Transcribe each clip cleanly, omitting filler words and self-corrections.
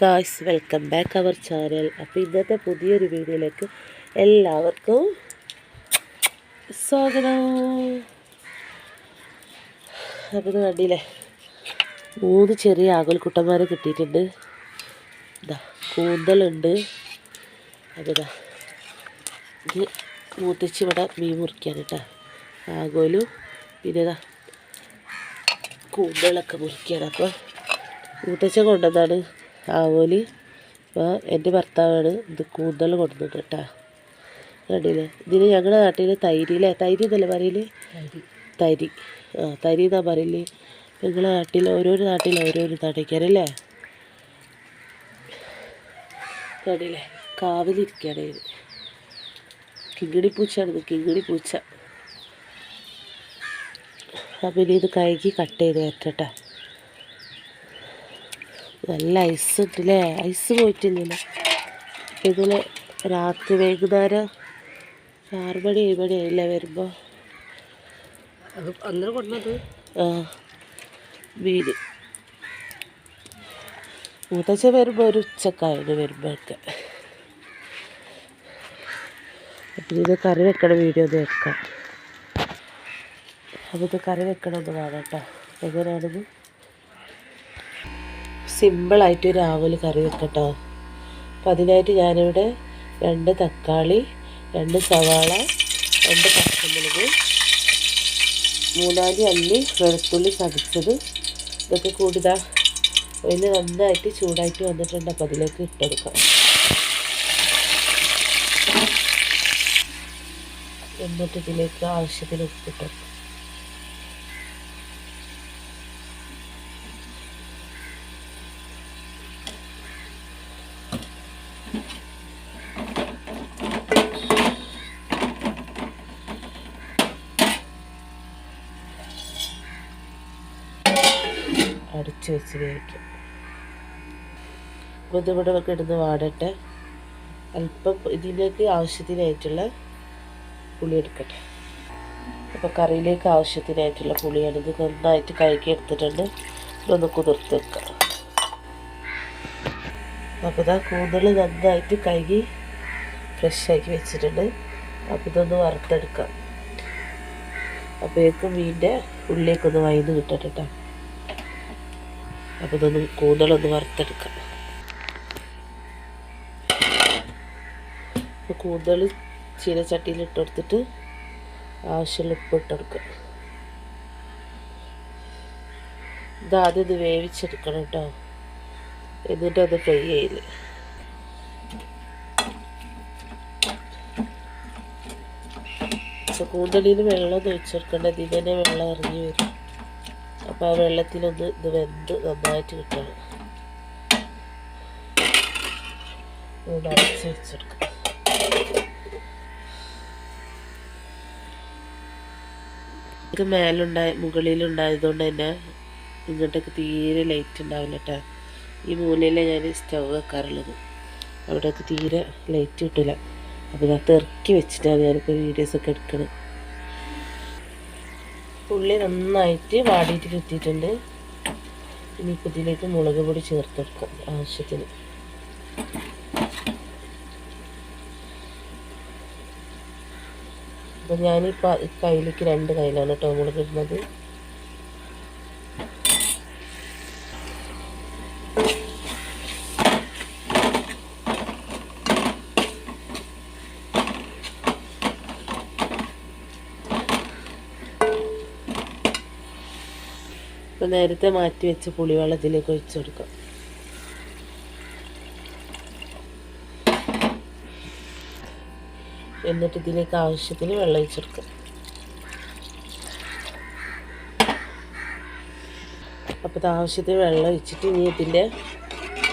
Guys, welcome back our channel. അപ്പോൾ ഇന്നത്തെ പുതിയൊരു വീഡിയോയിലേക്ക് എല്ലാവർക്കും സ്വാഗതം. അപ്പോൾ ഇത് കണ്ടില്ലേ, 3 ചെറിയ ആകൽക്കുട്ടന്മാരെ കിട്ടിയിട്ടുണ്ട്. ഇതാ കൂന്തലുണ്ട്. അപ്പോൾ ഇതാ ഇത് മൂത്തിച്ച് ഇവിടെ മീൻ മുറിക്കാൻ കേട്ടോ. ആകോലും പിന്നെ ഇതാ കൂന്തലൊക്കെ മുറിക്കുകയാണ്. അപ്പോൾ മൂത്തച്ഛൻ കൊണ്ടുവന്നാണ് ആവോലി. അപ്പോൾ എൻ്റെ ഭർത്താവാണ് ഇത് കൂന്തൽ കൊണ്ടുവന്നത് കേട്ടോ. കണ്ടില്ലേ, ഇതിന് ഞങ്ങളുടെ നാട്ടിൽ തൈരില്ലേ, തൈര് എന്നല്ലേ പറയില്ലേ, തരി. തരി എന്നാ പറയില്ലേ. നിങ്ങളുടെ നാട്ടിൽ ഓരോരോ നാട്ടിലേക്കാരല്ലേ. കണ്ടില്ലേ, കാവിലിരിക്കുകയാണ് ഇത്. കിങ്ങിണിപ്പൂച്ചയാണിത്, കിങ്ങിണിപ്പൂച്ച. അപ്പം ഇനി ഇത് കഴുകി കട്ട് ചെയ്ത് വരട്ടെ. നല്ല ഐസ് ഉണ്ടല്ലേ, ഐസ് പോയിട്ടില്ലല്ലോ. ഇതിൽ രാത്രി വൈകുന്നേരം 6 മണി 7 മണി ആയില്ലേ വരുമ്പോൾ. അന്നേരം കൊണ്ടത് മീൻ മൂത്തച്ഛൻ വരുമ്പോൾ ഒരു ഉച്ചക്കായിരുന്നു വരുമ്പോഴൊക്കെ. അപ്പം ഇത് കറി വെക്കണ വീഡിയോ ഒന്ന് വെക്കാം. അപ്പോൾ ഇത് കറി വെക്കണമെന്ന് കാണാം കേട്ടോ. എങ്ങനെയാണിത് സിമ്പിളായിട്ട് ഒരു ആവൽ കറി വെക്കട്ടോ. അപ്പം അതിനായിട്ട് ഞാനിവിടെ 2 തക്കാളി, 2 സവാള, 2 പച്ചമുളക്, 3-4 അല്ലി വെളുത്തുള്ളി ചതച്ചത്, ഇതൊക്കെ കൂടിതാ അതിന് നന്നായിട്ട് ചൂടായിട്ട് വന്നിട്ടുണ്ട്. അപ്പം അതിലേക്ക് ഇട്ടെടുക്കാം. എന്നിട്ട് ഇതിലേക്ക് ആവശ്യത്തിന് ഉപ്പിട്ടെടുക്കാം. അടച്ച് വെച്ച് വേവിക്കും. അപ്പോൾ ഇതിവിടെ ഇടുന്ന് വാടട്ടെ. അല്പം ഇതിലേക്ക് ആവശ്യത്തിനായിട്ടുള്ള പുളി എടുക്കട്ടെ. അപ്പോൾ കറിയിലേക്ക് ആവശ്യത്തിനായിട്ടുള്ള പുളിയാണ്. ഇത് നന്നായിട്ട് കഴുകി എടുത്തിട്ടുണ്ട്. ഇതൊന്ന് കുതിർത്ത് വെക്കാം. അപ്പോൾ ഇതാ കൂന്തൽ നന്നായിട്ട് കഴുകി ഫ്രഷാക്കി വെച്ചിട്ടുണ്ട്. അപ്പോൾ ഇതൊന്ന് വറുത്തെടുക്കാം. അപ്പോഴേക്കും മീനിൻ്റെ ഉള്ളിലേക്കൊന്ന് വൈന്ന് കിട്ടട്ടെ കേട്ടോ. അപ്പോൾ ഇതൊന്ന് കൂന്തലൊന്ന് വറുത്തെടുക്കാം. അപ്പോൾ കൂന്തൽ ചീനച്ചട്ടിയിൽ ഇട്ടെടുത്തിട്ട് ആവശ്യമുള്ള ഉപ്പ് ഇട്ടെടുക്കുക. ഇതാദ്യം ഇത് വേവിച്ചെടുക്കണം കേട്ടോ. എന്നിട്ട് അത് ഫ്രൈ ചെയ്യില്ല. അപ്പോൾ കൂന്തലിന് വെള്ളം ഒഴിച്ചെടുക്കേണ്ട, ഇതിൽ തന്നെ വെള്ളം ഇറങ്ങി വരും. അപ്പോൾ ആ വെള്ളത്തിലൊന്ന് ഇത് വെന്ത് നന്നായിട്ട് കിട്ടണം. ഒന്ന് അടച്ച് വെച്ചെടുക്കാം. ഇത് മുകളിലുണ്ടായതുകൊണ്ട് തന്നെ ഇങ്ങോട്ടേക്ക് തീരെ ലൈറ്റ് ഉണ്ടാവില്ല കേട്ടോ. ഈ മൂലയിലെ ഞാൻ സ്റ്റൗ വെക്കാറുള്ളത്. അവിടെയൊക്കെ തീരെ ലൈറ്റ് കിട്ടില്ല. അപ്പോൾ ഇതിനകത്ത് ഇറക്കി വെച്ചിട്ടാണ് ഞാനിപ്പോൾ വീഡിയോസൊക്കെ എടുക്കണം. ഉള്ളി നന്നായിട്ട് വാടിയിട്ട് കിട്ടിയിട്ടുണ്ട്. ഇനിയിപ്പോൾ ഇതിലേക്ക് മുളക് പൊടി ചേർത്തെടുക്കാം ആവശ്യത്തിന്. അപ്പോൾ ഞാനിപ്പോൾ കയ്യിലേക്ക് 2 കയ്യിലാണ് കേട്ടോ മുളക് ഇടുന്നത്. അപ്പോൾ നേരത്തെ മാറ്റി വെച്ച് പുളിവെള്ളം ഇതിലേക്ക് ഒഴിച്ചു കൊടുക്കാം. എന്നിട്ട് ഇതിലേക്ക് ആവശ്യത്തിന് വെള്ളം ഒഴിച്ചെടുക്കാം. അപ്പോൾ ഇത് ആവശ്യത്തിന് വെള്ളം ഒഴിച്ചിട്ട് ഇനി ഇതിൻ്റെ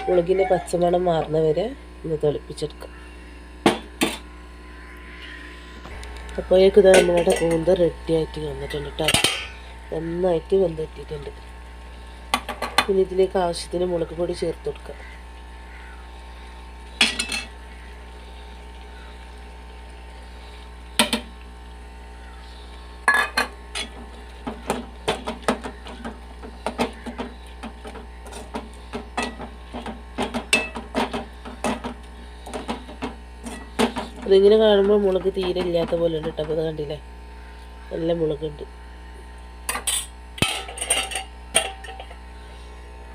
മുളകിൻ്റെ പച്ചമണം മാറുന്ന വരെ ഒന്ന് തിളപ്പിച്ചെടുക്കാം. അപ്പോഴേക്കും ഇത് നമ്മളുടെ കൂന്തൽ റെഡിയായിട്ട് വന്നിട്ടുണ്ട് കേട്ടോ. നന്നായിട്ട് വെന്തെത്തിയിട്ടുണ്ട്. പിന്നെ ഇതിലേക്ക് ആവശ്യത്തിന് മുളക് പൊടി ചേർത്ത് കൊടുക്കാം. ഇതിങ്ങനെ കാണുമ്പോൾ മുളക് തീരെ ഇല്ലാത്ത പോലെ ഉണ്ട് കേട്ടോ. അപ്പോൾ അത് കണ്ടില്ലേ, നല്ല മുളകുണ്ട്.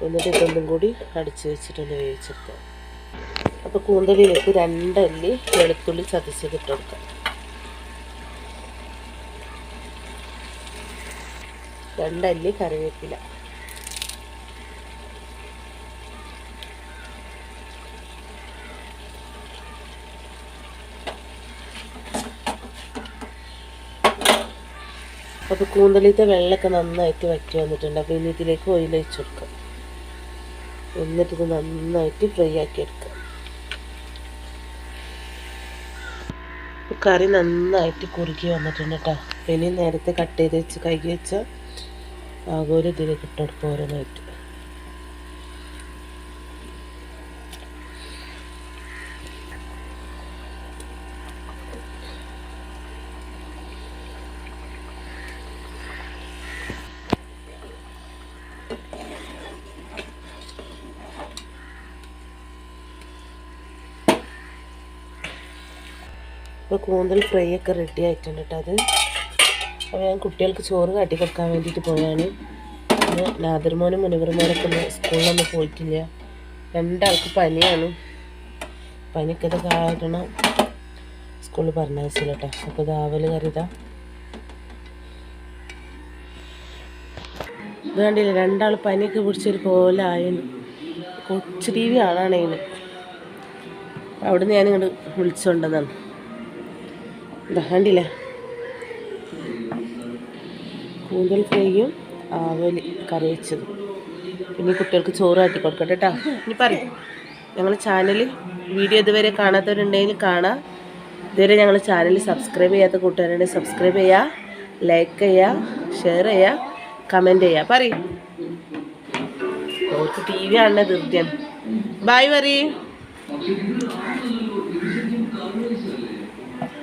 എന്നിട്ട് ഇതൊന്നും കൂടി അടിച്ച് വെച്ചിട്ടൊന്ന് വേവിച്ചെടുക്കാം. അപ്പോൾ കൂന്തലിലേക്ക് 2 അല്ലി വെളുത്തുള്ളി ചതച്ചത് ഇട്ട് കൊടുക്കാം. 2 അല്ലി കറിവേപ്പില, അപ്പോൾ കൂന്തലിത്തെ വെള്ളമൊക്കെ നന്നായിട്ട് വറ്റി വന്നിട്ടുണ്ട്. അപ്പോൾ ഇനി ഇതിലേക്ക് ഓയിൽ ഒഴിച്ച് കൊടുക്കാം. എന്നിട്ടിത് നന്നായിട്ട് ഫ്രൈ ആക്കി എടുക്കാം. കറി നന്നായിട്ട് കുറുകി വന്നിട്ടുണ്ട് കേട്ടോ. ഇനി നേരത്തെ കട്ട് ചെയ്ത് വെച്ച് കഴുകി വെച്ച ആകോല് ഇതിലേക്ക് ഇട്ട് കൊടുക്കുക ഓരോന്നായിട്ട്. ഇപ്പോൾ കൂന്തൽ ഫ്രൈ ഒക്കെ റെഡി ആയിട്ടുണ്ട് കേട്ടോ. അത് അപ്പോൾ ഞാൻ കുട്ടികൾക്ക് ചോറ് കാട്ടി കൊടുക്കാൻ വേണ്ടിയിട്ട് പോയാണ്. പിന്നെ നാദർമോനും മുനവറുമോനൊക്കെ ഒന്ന് സ്കൂളിലൊന്നും പോയിട്ടില്ല. 2 ആൾക്ക് പനിയാണ്. പനിക്കത് കാരണം സ്കൂളിൽ പറഞ്ഞയച്ചില്ല കേട്ടോ. അപ്പോൾ ദാവൽ കറിതാ ഇത് കണ്ടില്ല, 2 ആൾ പനിയൊക്കെ പിടിച്ചൊരു പോലെ ആയിരുന്നു. കൊച്ചു TV ആളാണേന്. അവിടെ നിന്ന് ഞാനിങ്ങോട്ട് വിളിച്ചുകൊണ്ടെന്നാണ്. ഇതാ കണ്ടില്ലേ, കൂന്തൽ ഫ്രൈയും ആവല് കറി വെച്ചത്. പിന്നെ കുട്ടികൾക്ക് ചോറ് കാട്ടി കൊടുക്കട്ടെ കേട്ടോ. ഇനി പറയും ഞങ്ങളുടെ ചാനൽ വീഡിയോ ഇതുവരെ കാണാത്തവരുണ്ടെങ്കിൽ കാണാം. ഇതുവരെ ഞങ്ങളുടെ ചാനൽ സബ്സ്ക്രൈബ് ചെയ്യാത്ത കൂട്ടുകാരുണ്ടെങ്കിൽ സബ്സ്ക്രൈബ് ചെയ്യുക, ലൈക്ക് ചെയ്യുക, ഷെയർ ചെയ്യുക, കമൻറ്റ് ചെയ്യുക. പറയും ഓർക്ക് TV കാണുന്ന ധൃതിയാണ്. ബായ് പറയും.